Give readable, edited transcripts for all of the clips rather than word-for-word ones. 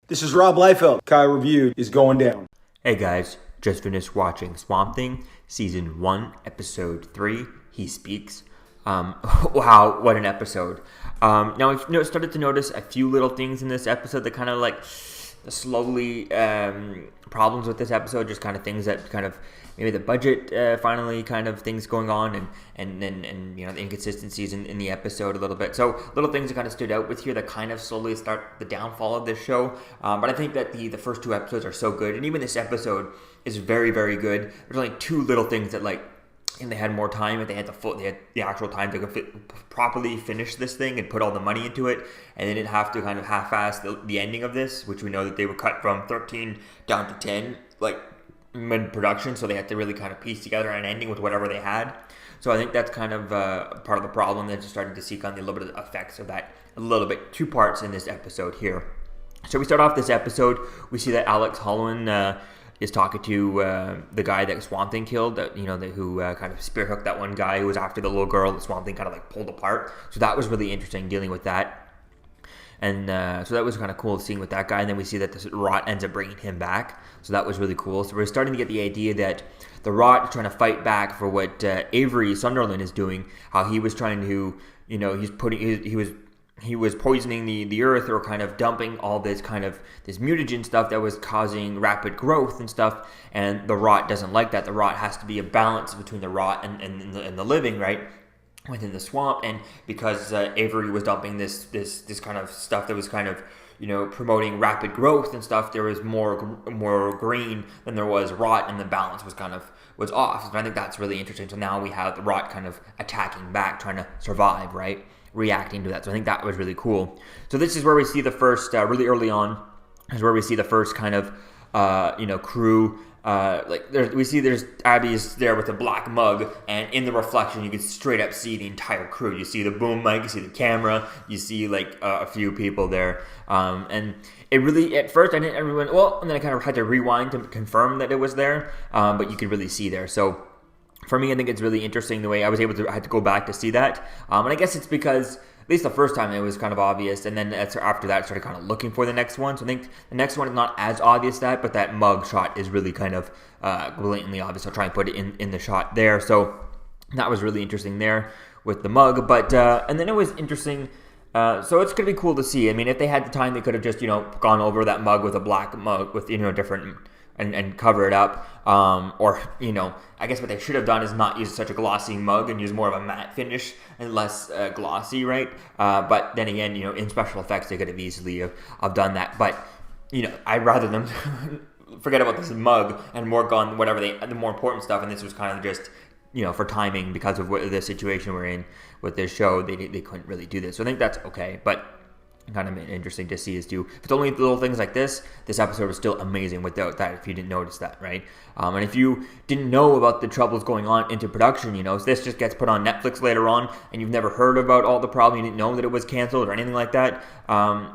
This is Rob Liefeld. Kai Review is going down. Hey guys, just finished watching Swamp Thing, Season 1, Episode 3, He Speaks. Wow, what an episode. Now I've started to notice a few little things in this episode that kind of like slowly problems with this episode, just kind of things that kind of maybe the budget finally kind of things going on and you know the inconsistencies in the episode a little bit. So little things that kind of stood out with here that kind of slowly start the downfall of this show. But I think that the first two episodes are so good, and even this episode is very, very good. There's only two little things that like, and they had more time, if they had the actual time to properly finish this thing and put all the money into it, and they didn't have to kind of half-ass the ending of this, which we know that they were cut from 13 down to 10, like mid-production, so they had to really kind of piece together an ending with whatever they had. So I think that's kind of part of the problem. They're just starting to see kind of a little bit of the effects of that a little bit. Two parts in this episode here. So we start off this episode, we see that Alex Holland is talking to the guy that Swamp Thing killed, who kind of spearhooked that one guy who was after the little girl that Swamp Thing kind of like pulled apart. So that was really interesting, dealing with that. And so that was kind of cool seeing with that guy. And then we see that the Rot ends up bringing him back. So that was really cool. So we're starting to get the idea that the Rot is trying to fight back for what Avery Sunderland is doing. How he was trying to, he was poisoning the earth, or kind of dumping all this kind of this mutagen stuff that was causing rapid growth and stuff. And the Rot doesn't like that. The Rot has to be a balance between the Rot and the living, right, within the swamp. And because Avery was dumping this kind of stuff that was kind of, promoting rapid growth and stuff, there was more green than there was Rot, and the balance was off. So I think that's really interesting. So now we have the Rot kind of attacking back, trying to survive, right? Reacting to that. So I think that was really cool. So this is where we see the first, really early on, is where we see the first kind of, crew. We see there's Abby's there with a black mug, and in the reflection you can straight up see the entire crew. You see the boom mic, you see the camera, you see like a few people there, and it really, at first I didn't everyone well, and then I kind of had to rewind to confirm that it was there, but you could really see there. So for me, I think it's really interesting the way I had to go back to see that, and I guess it's because at least the first time it was kind of obvious, and then after that I started kind of looking for the next one. So I think the next one is not as obvious but that mug shot is really kind of blatantly obvious. I'll try and put it in the shot there. So that was really interesting there with the mug. But and then it was interesting. So it's gonna be cool to see. I mean, if they had the time, they could have just gone over that mug with a black mug with different. And cover it up, or I guess what they should have done is not use such a glossy mug and use more of a matte finish and less glossy, right? But then again, in special effects they could have easily have done that. But I'd rather them forget about this mug and work on the more important stuff. And this was kind of just for timing, because of the situation we're in with this show, they couldn't really do this. So I think that's okay, but kind of interesting to see if it's only little things like this episode was still amazing without that, if you didn't notice that, right? And if you didn't know about the troubles going on into production, so this just gets put on Netflix later on, and you've never heard about all the problems, you didn't know that it was canceled or anything like that,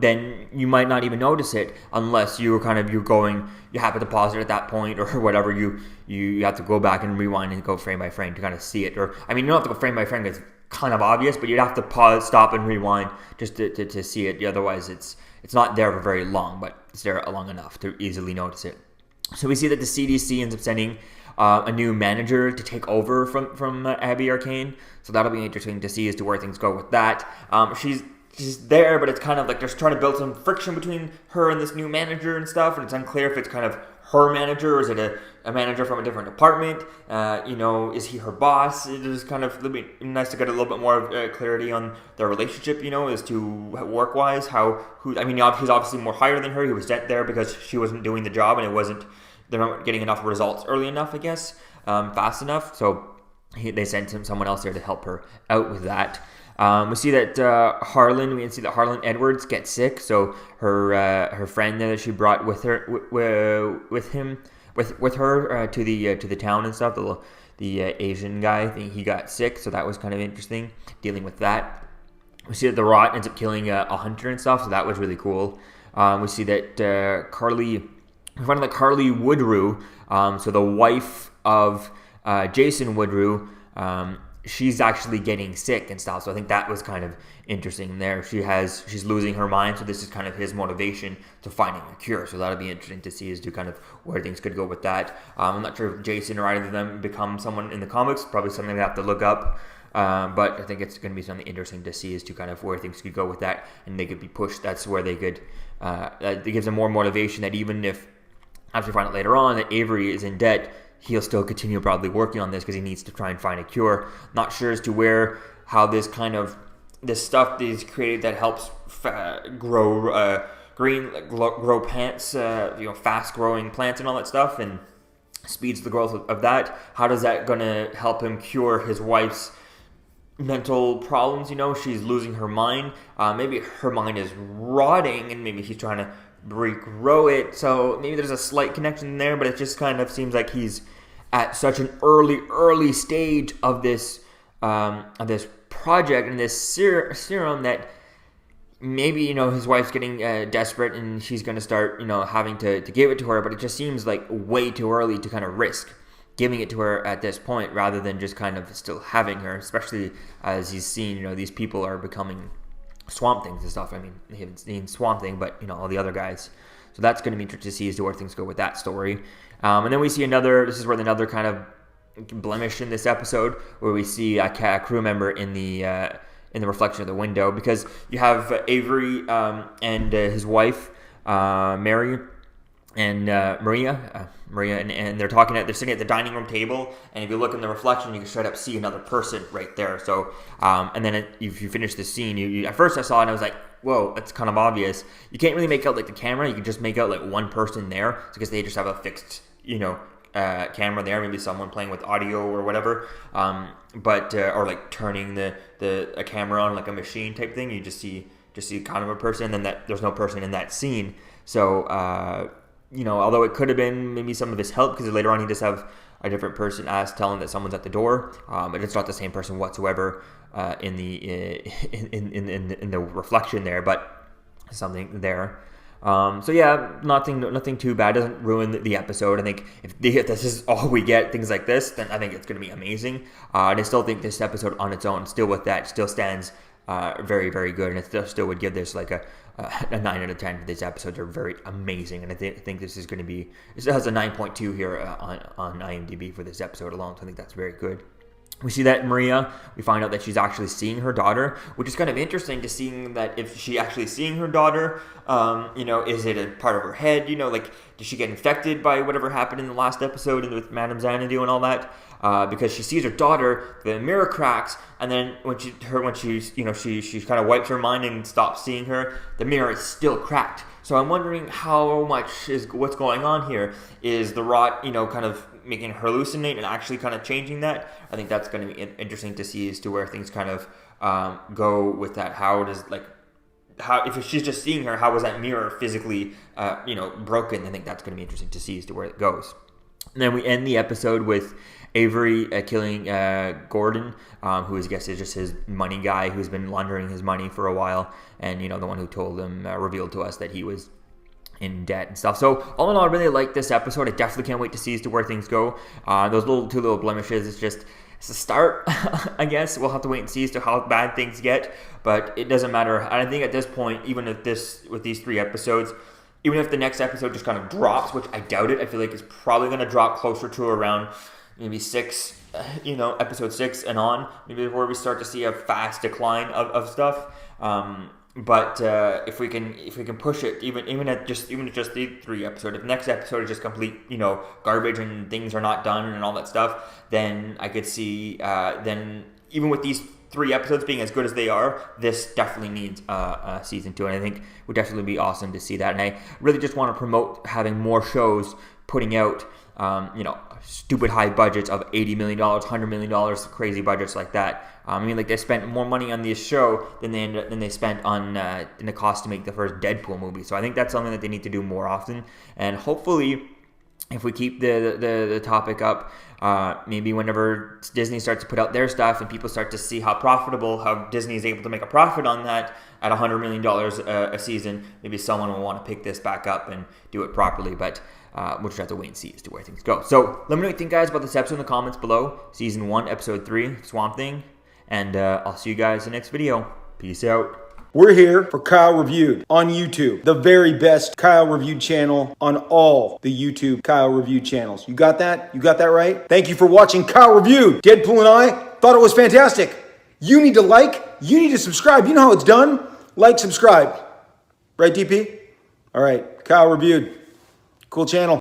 then you might not even notice it unless you happen to pause it at that point or whatever. You have to go back and rewind and go frame by frame to kind of see it. Or I mean, you don't have to go frame by frame because kind of obvious, but you'd have to pause, stop, and rewind just to see it. Otherwise, it's not there for very long, but it's there long enough to easily notice it. So we see that the CDC ends up sending a new manager to take over from Abby Arcane. So that'll be interesting to see as to where things go with that. She's there, but it's kind of like they're trying to build some friction between her and this new manager and stuff, and it's unclear if it's kind of her manager or is it a manager from a different department. Is he her boss? It is kind of nice to get a little bit more clarity on their relationship, as to work-wise, he's obviously more higher than her. He was sent there because she wasn't doing the job, and they're not getting enough results early enough, I guess, fast enough. So they sent someone else there to help her out with that. We see that Harlan Edwards gets sick, so her friend that she brought with her to the town and stuff, the Asian guy, I think he got sick, so that was kind of interesting dealing with that. We see that the Rot ends up killing a hunter and stuff, so that was really cool. We see that Carly Woodrue, so the wife of Jason Woodrue, she's actually getting sick and stuff. So I think that was kind of interesting there. She's losing her mind, so this is kind of his motivation to finding a cure. So that'll be interesting to see as to kind of where things could go with that. I'm not sure if Jason or either of them become someone in the comics. Probably something we have to look up. But I think it's going to be something interesting to see as to kind of where things could go with that, and they could be pushed. That's where they could. It gives them more motivation that even if, as we find out later on, that Avery is in debt, he'll still continue probably working on this because he needs to try and find a cure. Not sure as to how this stuff is created that helps grow grow plants, fast growing plants and all that stuff, and speeds the growth of that. How does that going to help him cure his wife's mental problems? She's losing her mind. Maybe her mind is rotting, and maybe he's trying to regrow it. So maybe there's a slight connection there, but it just kind of seems like he's at such an early stage of this project and this serum that maybe his wife's getting desperate and she's going to start having to give it to her. But it just seems like way too early to kind of risk giving it to her at this point, rather than just kind of still having her, especially as he's seen these people are becoming Swamp Things and stuff. I mean, they haven't seen Swamp Thing, but all the other guys. So that's going to be interesting to see as to where things go with that story. And then we see this is where another kind of blemish in this episode, where we see a crew member in the reflection of the window, because you have Avery and his wife, Mary, and Maria, and they're sitting at the dining room table, and if you look in the reflection, you can straight up see another person right there. So, and then if you finish the scene, you at first I saw it and I was like, whoa, that's kind of obvious. You can't really make out like the camera. You can just make out like one person there, because they just have a fixed, camera there. Maybe someone playing with audio or whatever, or like turning a camera on like a machine type thing. You just see kind of a person, and then there's no person in that scene. So, although it could have been maybe some of his help, because later on he does have a different person telling that someone's at the door, but it's not the same person whatsoever in the reflection there, but something there. So yeah, nothing too bad. Doesn't ruin the episode. I think if this is all we get, things like this, then I think it's going to be amazing. And I still think this episode on its own, still with that, still stands very, very good, and it still would give this like a 9 out of 10. These episodes are very amazing, and I think this is going to be. It has a 9.2 here on IMDb for this episode alone. So I think that's very good. We see that Maria, we find out that she's actually seeing her daughter, which is kind of interesting to seeing that if she actually seeing her daughter, is it a part of her head? Did she get infected by whatever happened in the last episode and with Madame Xanadu and all that? Because she sees her daughter, the mirror cracks, and then when she kind of wipes her mind and stops seeing her, the mirror is still cracked. So I'm wondering how much is what's going on here. Is the rot, kind of making her hallucinate and actually kind of changing that? I think that's going to be interesting to see as to where things kind of go with that. If she's just seeing her, how was that mirror physically, broken? I think that's going to be interesting to see as to where it goes. And then we end the episode with Avery killing Gordon, who I guess is just his money guy who's been laundering his money for a while, and the one who told him, revealed to us that he was in debt and stuff. So all in all, I really like this episode. I definitely can't wait to see as to where things go. Those two little blemishes, it's a start. I guess we'll have to wait and see as to how bad things get, but it doesn't matter. I think at this point, even with these 3 episodes, even if the next episode just kind of drops, which I doubt it, I feel like it's probably going to drop closer to around maybe 6, episode 6 and on, maybe before we start to see a fast decline of stuff. But if we can push it, even at just the 3 episode, if the next episode is just complete, garbage and things are not done and all that stuff, then I could see, then even with these 3 episodes being as good as they are, this definitely needs a season 2, and I think it would definitely be awesome to see that. And I really just want to promote having more shows putting out, stupid high budgets of $80 million, $100 million, crazy budgets like that. They spent more money on this show than they spent on in the cost to make the first Deadpool movie. So I think that's something that they need to do more often, and hopefully if we keep the topic up, maybe whenever Disney starts to put out their stuff and people start to see how profitable, how Disney is able to make a profit on that at $100 million a season, maybe someone will want to pick this back up and do it properly. But we'll just have to wait and see as to where things go. So let me know what you think, guys, about this episode in the comments below. Season 1, Episode 3, Swamp Thing. And I'll see you guys in the next video. Peace out. We're here for Kyle Reviewed on YouTube, the very best Kyle Reviewed channel on all the YouTube Kyle Reviewed channels. You got that? You got that right? Thank you for watching Kyle Reviewed. Deadpool and I thought it was fantastic. You need to like, you need to subscribe. You know how it's done? Like, subscribe. Right, DP? All right, Kyle Reviewed. Cool channel.